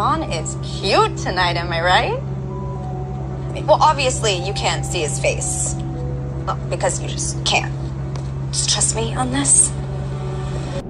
John is cute tonight, am I right? Well, obviously you can't see his face. Well, because you just can't. Just trust me on this.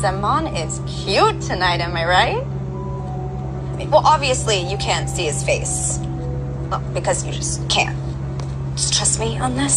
Zaman is cute tonight, am I right? Well, obviously you can't see his face. Well, because you just can't. Just trust me on this.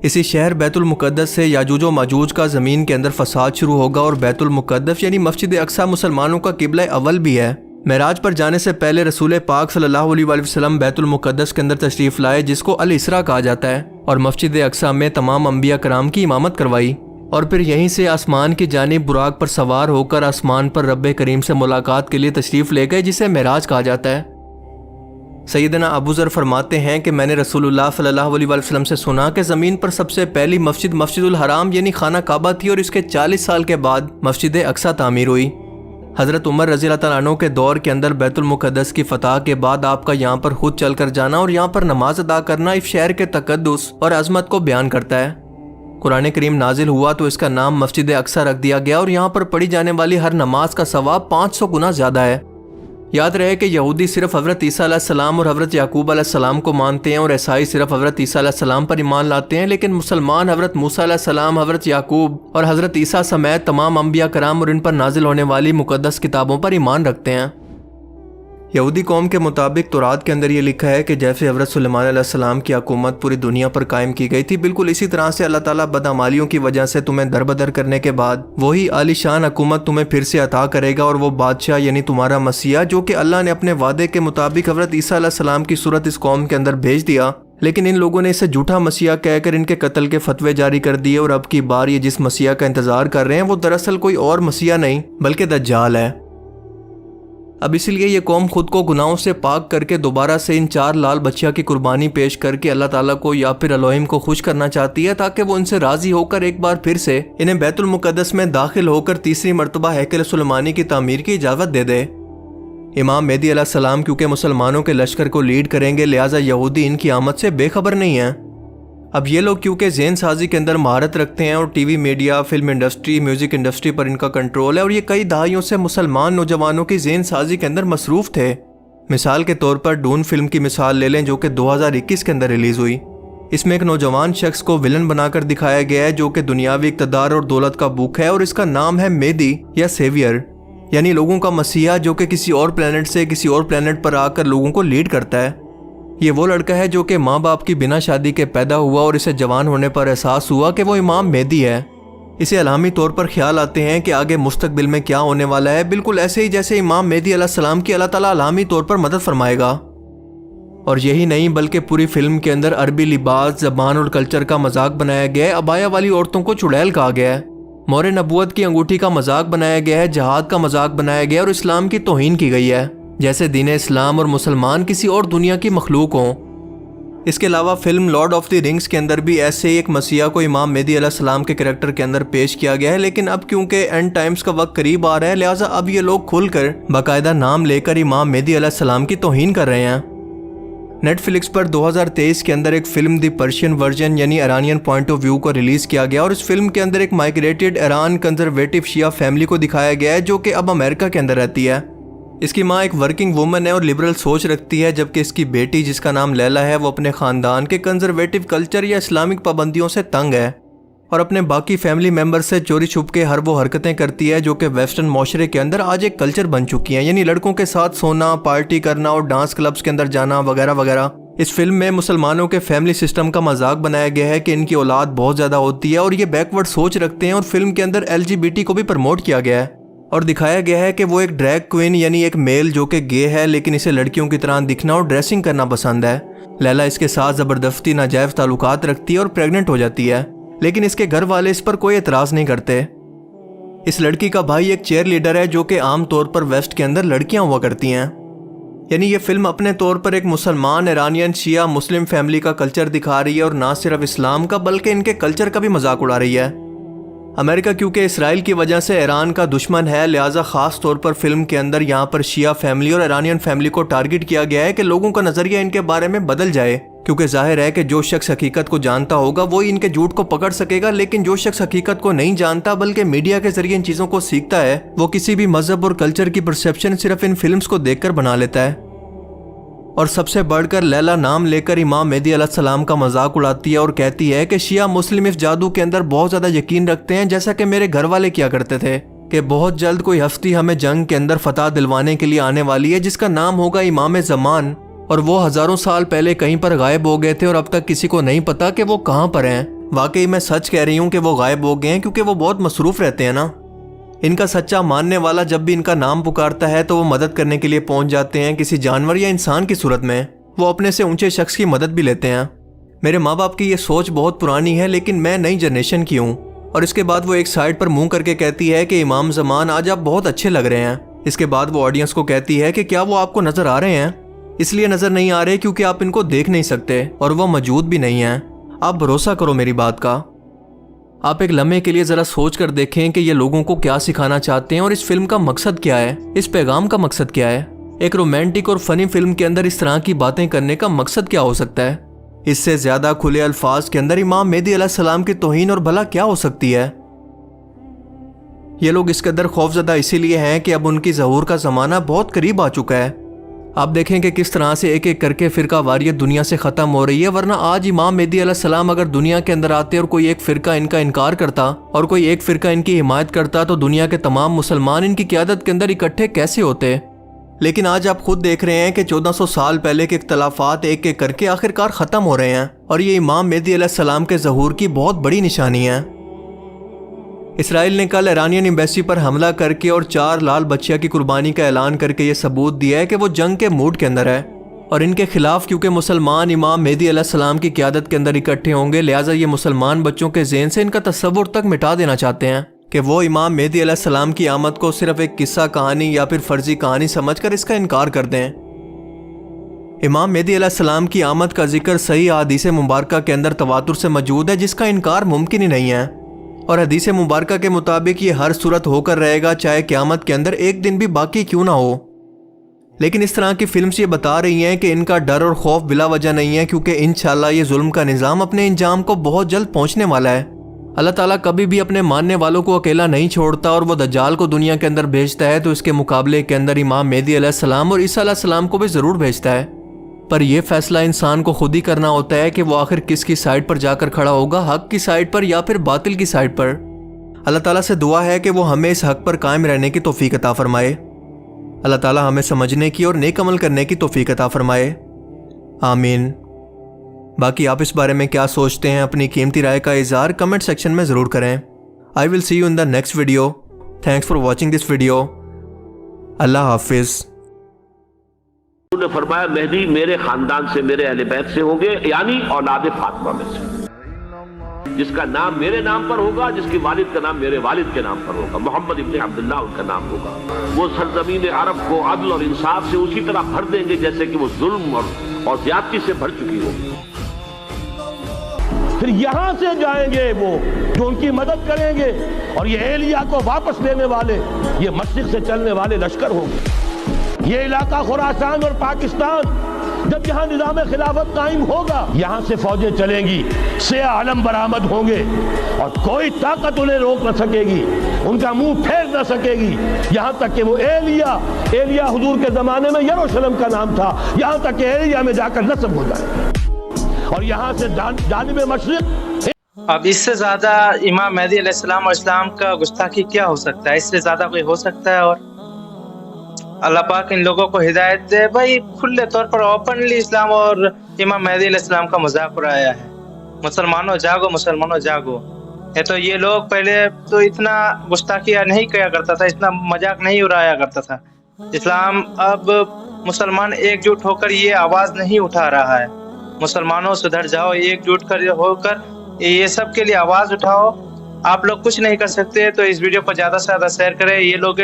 اسی شہر بیت المقدس سے یاجوج و ماجوج کا زمین کے اندر فساد شروع ہوگا اور بیت المقدس یعنی مسجد اقصی مسلمانوں کا قبلہ اول بھی ہے۔ معراج پر جانے سے پہلے رسول پاک صلی اللہ علیہ وسلم بیت المقدس کے اندر تشریف لائے جس کو الاسراء کہا جاتا ہے، اور مسجد اقصی میں تمام انبیاء کرام کی امامت کروائی، اور پھر یہیں سے آسمان کی جانب براق پر سوار ہو کر آسمان پر رب کریم سے ملاقات کے لیے تشریف لے گئے جسے معراج کہا جاتا ہے۔ سیدنا ابو ذر فرماتے ہیں کہ میں نے رسول اللہ صلی اللہ علیہ وسلم سے سنا کہ زمین پر سب سے پہلی مسجد مسجد الحرام یعنی خانہ کعبہ تھی، اور اس کے 40 سال کے بعد مسجد اقصی تعمیر ہوئی۔ حضرت عمر رضی اللہ تعالیٰ عنہ کے دور کے اندر بیت المقدس کی فتح کے بعد آپ کا یہاں پر خود چل کر جانا اور یہاں پر نماز ادا کرنا اس شہر کے تقدس اور عظمت کو بیان کرتا ہے۔ قرآن کریم نازل ہوا تو اس کا نام مسجد اقصی رکھ دیا گیا، اور یہاں پر پڑھی جانے والی ہر نماز کا ثواب 500 گنا زیادہ ہے۔ یاد رہے کہ یہودی صرف حضرت عیسیٰ علیہ السلام اور حضرت یعقوب علیہ السلام کو مانتے ہیں، اور عیسائی صرف حضرت عیسیٰ علیہ السلام پر ایمان لاتے ہیں، لیکن مسلمان حضرت موسیٰ علیہ السلام، حضرت یعقوب اور حضرت عیسیٰ سمیت تمام انبیاء کرام اور ان پر نازل ہونے والی مقدس کتابوں پر ایمان رکھتے ہیں۔ یہودی قوم کے مطابق تورات کے اندر یہ لکھا ہے کہ جیسے حضرت سلیمان علیہ السلام کی حکومت پوری دنیا پر قائم کی گئی تھی، بالکل اسی طرح سے اللہ تعالیٰ بدعمالیوں کی وجہ سے تمہیں دربدر کرنے کے بعد وہی عالی شان حکومت تمہیں پھر سے عطا کرے گا، اور وہ بادشاہ یعنی تمہارا مسیح جو کہ اللہ نے اپنے وعدے کے مطابق حضرت عیسیٰ علیہ السلام کی صورت اس قوم کے اندر بھیج دیا، لیکن ان لوگوں نے اسے جھوٹا مسیح کہہ کر ان کے قتل کے فتوے جاری کر دیے، اور اب کی بار یہ جس مسیح کا انتظار کر رہے ہیں وہ دراصل کوئی اور مسیح نہیں بلکہ دجال ہے۔ اب اس لیے یہ قوم خود کو گناہوں سے پاک کر کے دوبارہ سے ان 4 لال بچیاں کی قربانی پیش کر کے اللہ تعالیٰ کو یا پھر الوہیم کو خوش کرنا چاہتی ہے، تاکہ وہ ان سے راضی ہو کر ایک بار پھر سے انہیں بیت المقدس میں داخل ہو کر تیسری مرتبہ ہیکل سلیمانی کی تعمیر کی اجازت دے دے۔ امام مہدی علیہ السلام کیونکہ مسلمانوں کے لشکر کو لیڈ کریں گے، لہٰذا یہودی ان کی آمد سے بے خبر نہیں ہیں۔ اب یہ لوگ کیونکہ ذہن سازی کے اندر مہارت رکھتے ہیں، اور T V media, film industry, music industry پر ان کا کنٹرول ہے، اور یہ کئی دہائیوں سے مسلمان نوجوانوں کی ذہن سازی کے اندر مصروف تھے۔ مثال کے طور پر ڈون فلم کی مثال لے لیں جو کہ 2021 کے اندر ریلیز ہوئی۔ اس میں ایک نوجوان شخص کو ولن بنا کر دکھایا گیا ہے جو کہ دنیاوی اقتدار اور دولت کا بھوک ہے، اور اس کا نام ہے مہدی یا سیویئر، یعنی لوگوں کا مسیحا جو کہ کسی اور پلینٹ سے کسی اور پلینٹ پر آ کر لوگوں کو لیڈ کرتا ہے۔ یہ وہ لڑکا ہے جو کہ ماں باپ کی بنا شادی کے پیدا ہوا، اور اسے جوان ہونے پر احساس ہوا کہ وہ امام مہدی ہے۔ اسے الہامی طور پر خیال آتے ہیں کہ آگے مستقبل میں کیا ہونے والا ہے، بالکل ایسے ہی جیسے امام مہدی علیہ السلام کی اللہ تعالیٰ الہامی طور پر مدد فرمائے گا۔ اور یہی نہیں بلکہ پوری فلم کے اندر عربی لباس، زبان اور کلچر کا مذاق بنایا گیا ہے، عبایا والی عورتوں کو چڑیل کہا گیا ہے، مور نبوت کی انگوٹھی کا مذاق بنایا گیا ہے، جہاد کا مذاق بنایا گیا ہے، اور اسلام کی توہین کی گئی ہے، جیسے دین اسلام اور مسلمان کسی اور دنیا کی مخلوق ہوں۔ اس کے علاوہ film Lord of the Rings کے اندر بھی ایسے ہی ایک مسیح کو امام مہدی علیہ السلام کے کریکٹر کے اندر پیش کیا گیا ہے، لیکن اب کیونکہ اینڈ ٹائمز کا وقت قریب آ رہا ہے، لہٰذا اب یہ لوگ کھل کر باقاعدہ نام لے کر امام مہدی علیہ السلام کی توہین کر رہے ہیں۔ نیٹ فلکس پر 2023 کے اندر ایک فلم دی پرشین ورژن یعنی ایرانین پوائنٹ آف ویو کو ریلیز کیا گیا، اور اس فلم کے اندر ایک مائگریٹڈ ایران کنزرویٹو شیعہ فیملی کو دکھایا گیا ہے جو کہ اب امریکہ کے اندر رہتی ہے۔ اس کی ماں ایک ورکنگ وومن ہے اور لبرل سوچ رکھتی ہے، جبکہ اس کی بیٹی جس کا نام لیلا ہے وہ اپنے خاندان کے کنزرویٹو کلچر یا اسلامک پابندیوں سے تنگ ہے، اور اپنے باقی فیملی ممبر سے چوری چھپ کے ہر وہ حرکتیں کرتی ہے جو کہ ویسٹرن معاشرے کے اندر آج ایک کلچر بن چکی ہیں، یعنی لڑکوں کے ساتھ سونا، پارٹی کرنا اور ڈانس کلبز کے اندر جانا وغیرہ وغیرہ۔ اس فلم میں مسلمانوں کے فیملی سسٹم کا مذاق بنایا گیا ہے کہ ان کی اولاد بہت زیادہ ہوتی ہے اور یہ بیکورڈ سوچ رکھتے ہیں، اور فلم کے اندر LGBT کو بھی پروموٹ کیا گیا ہے اور دکھایا گیا ہے کہ وہ ایک ڈریگ کوئین یعنی ایک میل جو کہ گے ہے لیکن اسے لڑکیوں کی طرح دکھنا اور ڈریسنگ کرنا پسند ہے۔ لیلا اس کے ساتھ زبردستی ناجائز تعلقات رکھتی ہے اور پریگننٹ ہو جاتی ہے، لیکن اس کے گھر والے اس پر کوئی اعتراض نہیں کرتے۔ اس لڑکی کا بھائی ایک چیئر لیڈر ہے جو کہ عام طور پر ویسٹ کے اندر لڑکیاں ہوا کرتی ہیں۔ یعنی یہ فلم اپنے طور پر ایک مسلمان ایرانین شیعہ مسلم فیملی کا کلچر دکھا رہی ہے، اور نہ صرف اسلام کا بلکہ ان کے کلچر کا بھی مذاق اڑا رہی ہے۔ امریکہ کیونکہ اسرائیل کی وجہ سے ایران کا دشمن ہے، لہٰذا خاص طور پر فلم کے اندر یہاں پر شیعہ فیملی اور ایرانین فیملی کو ٹارگٹ کیا گیا ہے کہ لوگوں کا نظریہ ان کے بارے میں بدل جائے، کیونکہ ظاہر ہے کہ جو شخص حقیقت کو جانتا ہوگا وہی ان کے جھوٹ کو پکڑ سکے گا، لیکن جو شخص حقیقت کو نہیں جانتا بلکہ میڈیا کے ذریعے ان چیزوں کو سیکھتا ہے، وہ کسی بھی مذہب اور کلچر کی پرسیپشن صرف ان فلمز کو دیکھ کر بنا لیتا ہے۔ اور سب سے بڑھ کر لیلا نام لے کر امام مہدی علیہ السلام کا مذاق اڑاتی ہے اور کہتی ہے کہ شیعہ مسلم اس جادو کے اندر بہت زیادہ یقین رکھتے ہیں، جیسا کہ میرے گھر والے کیا کرتے تھے، کہ بہت جلد کوئی ہستی ہمیں جنگ کے اندر فتح دلوانے کے لیے آنے والی ہے جس کا نام ہوگا امام زمان، اور وہ ہزاروں سال پہلے کہیں پر غائب ہو گئے تھے اور اب تک کسی کو نہیں پتا کہ وہ کہاں پر ہیں، واقعی میں سچ کہہ رہی ہوں کہ وہ غائب ہو گئے ہیں کیونکہ وہ بہت مصروف رہتے ہیں نا۔ ان کا سچا ماننے والا جب بھی ان کا نام پکارتا ہے تو وہ مدد کرنے کے لیے پہنچ جاتے ہیں، کسی جانور یا انسان کی صورت میں۔ وہ اپنے سے اونچے شخص کی مدد بھی لیتے ہیں۔ میرے ماں باپ کی یہ سوچ بہت پرانی ہے، لیکن میں نئی جنریشن کی ہوں۔ اور اس کے بعد وہ ایک سائڈ پر منہ کر کے کہتی ہے کہ امام زمان آج آپ بہت اچھے لگ رہے ہیں۔ اس کے بعد وہ آڈینس کو کہتی ہے کہ کیا وہ آپ کو نظر آ رہے ہیں؟ اس لیے نظر نہیں آ رہے کیونکہ آپ ان کو دیکھ نہیں سکتے اور وہ موجود بھی نہیں ہیں۔ آپ بھروسہ کرو میری بات کا۔ آپ ایک لمحے کے لیے ذرا سوچ کر دیکھیں کہ یہ لوگوں کو کیا سکھانا چاہتے ہیں اور اس فلم کا مقصد کیا ہے، اس پیغام کا مقصد کیا ہے۔ ایک رومانٹک اور فنی فلم کے اندر اس طرح کی باتیں کرنے کا مقصد کیا ہو سکتا ہے؟ اس سے زیادہ کھلے الفاظ کے اندر امام مہدی علیہ السلام کی توہین اور بھلا کیا ہو سکتی ہے؟ یہ لوگ اس قدر خوفزدہ اسی لیے ہیں کہ اب ان کی ظہور کا زمانہ بہت قریب آ چکا ہے۔ آپ دیکھیں کہ کس طرح سے ایک ایک کر کے فرقہ واریت دنیا سے ختم ہو رہی ہے، ورنہ آج امام مہدی علیہ السلام اگر دنیا کے اندر آتے اور کوئی ایک فرقہ ان کا انکار کرتا اور کوئی ایک فرقہ ان کی حمایت کرتا تو دنیا کے تمام مسلمان ان کی قیادت کے اندر اکٹھے کیسے ہوتے؟ لیکن آج آپ خود دیکھ رہے ہیں کہ 1400 سال پہلے کے اختلافات ایک ایک کر کے آخرکار ختم ہو رہے ہیں، اور یہ امام مہدی علیہ السلام کے ظہور کی بہت بڑی نشانی ہے۔ اسرائیل نے کل ایرانین ایمبیسی پر حملہ کر کے اور 4 لال بچیاں کی قربانی کا اعلان کر کے یہ ثبوت دیا ہے کہ وہ جنگ کے موڈ کے اندر ہے، اور ان کے خلاف کیونکہ مسلمان امام مہدی علیہ السلام کی قیادت کے اندر اکٹھے ہوں گے، لہٰذا یہ مسلمان بچوں کے ذہن سے ان کا تصور تک مٹا دینا چاہتے ہیں کہ وہ امام مہدی علیہ السلام کی آمد کو صرف ایک قصہ کہانی یا پھر فرضی کہانی سمجھ کر اس کا انکار کر دیں۔ امام مہدی علیہ السلام کی آمد کا ذکر صحیح احادیث مبارکہ کے اندر تواتر سے موجود ہے، جس کا انکار ممکن ہی نہیں ہے، اور حدیث مبارکہ کے مطابق یہ ہر صورت ہو کر رہے گا، چاہے قیامت کے اندر ایک دن بھی باقی کیوں نہ ہو۔ لیکن اس طرح کی فلمز یہ بتا رہی ہیں کہ ان کا ڈر اور خوف بلا وجہ نہیں ہے، کیونکہ انشاءاللہ یہ ظلم کا نظام اپنے انجام کو بہت جلد پہنچنے والا ہے۔ اللہ تعالیٰ کبھی بھی اپنے ماننے والوں کو اکیلا نہیں چھوڑتا، اور وہ دجال کو دنیا کے اندر بھیجتا ہے تو اس کے مقابلے کے اندر امام مہدی علیہ السلام اور عیسیٰ علیہ السلام کو بھی ضرور بھیجتا ہے، پر یہ فیصلہ انسان کو خود ہی کرنا ہوتا ہے کہ وہ آخر کس کی سائڈ پر جا کر کھڑا ہوگا، حق کی سائڈ پر یا پھر باطل کی سائڈ پر۔ اللہ تعالیٰ سے دعا ہے کہ وہ ہمیں اس حق پر قائم رہنے کی توفیق عطا فرمائے۔ اللہ تعالیٰ ہمیں سمجھنے کی اور نیک عمل کرنے کی توفیق عطا فرمائے، آمین۔ باقی آپ اس بارے میں کیا سوچتے ہیں؟ اپنی قیمتی رائے کا اظہار کمنٹ سیکشن میں ضرور کریں۔ I will see you in the next video. Thanks for watching this video. اللہ حافظ۔ انہوں نے فرمایا مہدی میرے خاندان سے، میرے اہل بیت سے ہوں گے، یعنی اولاد فاطمہ میں سے، جس کا نام میرے نام پر ہوگا، جس کے والد کا نام میرے والد کے نام پر ہوگا، محمد ابن عبداللہ ان کا نام ہوگا۔ وہ سرزمین عرب کو عدل اور انصاف سے اسی طرح بھر دیں گے جیسے کہ وہ ظلم اور زیادتی سے بھر چکی ہوگی۔ پھر یہاں سے جائیں گے وہ جو ان کی مدد کریں گے، اور یہ ایلیا کو واپس لینے والے، یہ مشرق سے چلنے والے لشکر ہوں گے۔ یہ علاقہ خراسان اور پاکستان جب یہاں نظام خلافت قائم ہوگا، یہاں سے فوجیں چلیں گی، سیاہ علم برآمد ہوں گے، اور کوئی طاقت انہیں روک نہ سکے گی، ان کا منہ پھیر نہ سکے گی، یہاں تک کہ وہ ایلیا حضور کے زمانے میں یروشلم کا نام تھا، یہاں تک کہ ایلیا میں جا کر نصب ہو جائے، اور یہاں سے جانب مشرق۔ اب اس سے زیادہ امام مہدی علیہ السلام اور اسلام کا گستاخی کیا ہو سکتا ہے؟ اس سے زیادہ کوئی ہو سکتا ہے؟ اور اللہ پاک ان لوگوں کو ہدایت دے۔ بھائی کھلے طور پر اوپنلی اسلام اور امام مہدی علیہ السلام کا مذاق اڑایا ہے۔ مسلمانوں جاگو، مسلمانوں جاگو۔ یہ لوگ پہلے تو اتنا گستاخیہ نہیں کیا کرتا تھا، اتنا مذاق نہیں اڑایا کرتا تھا۔ اسلام اب مسلمان ایک جٹ ہو کر یہ آواز نہیں اٹھا رہا ہے، مسلمانوں سدھر جاؤ، ایک جٹ ہو کر یہ سب کے لیے آواز اٹھاؤ۔ آپ لوگ کچھ نہیں کر سکتے تو اس ویڈیو کو زیادہ سے زیادہ شیئر کریں، یہ لوگ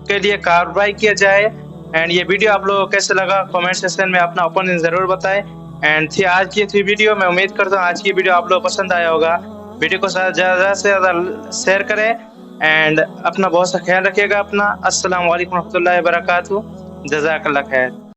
کے لیے کارروائی کیا جائے۔ اینڈ یہ ویڈیو آپ لوگوں کو کیسے لگا کامنٹ سیکشن میں اپنا اوپینین ضرور بتائیں۔ اینڈ تھی آج کی تھی ویڈیو، میں امید کرتا ہوں آج کی ویڈیو آپ لوگوں کو پسند آیا ہوگا۔ ویڈیو کو زیادہ سے زیادہ شیئر کریں، اینڈ اپنا بہت سا خیال رکھیے گا اپنا۔ السلام علیکم ورحمۃ اللہ وبرکاتہ۔ جزاک اللہ خیر۔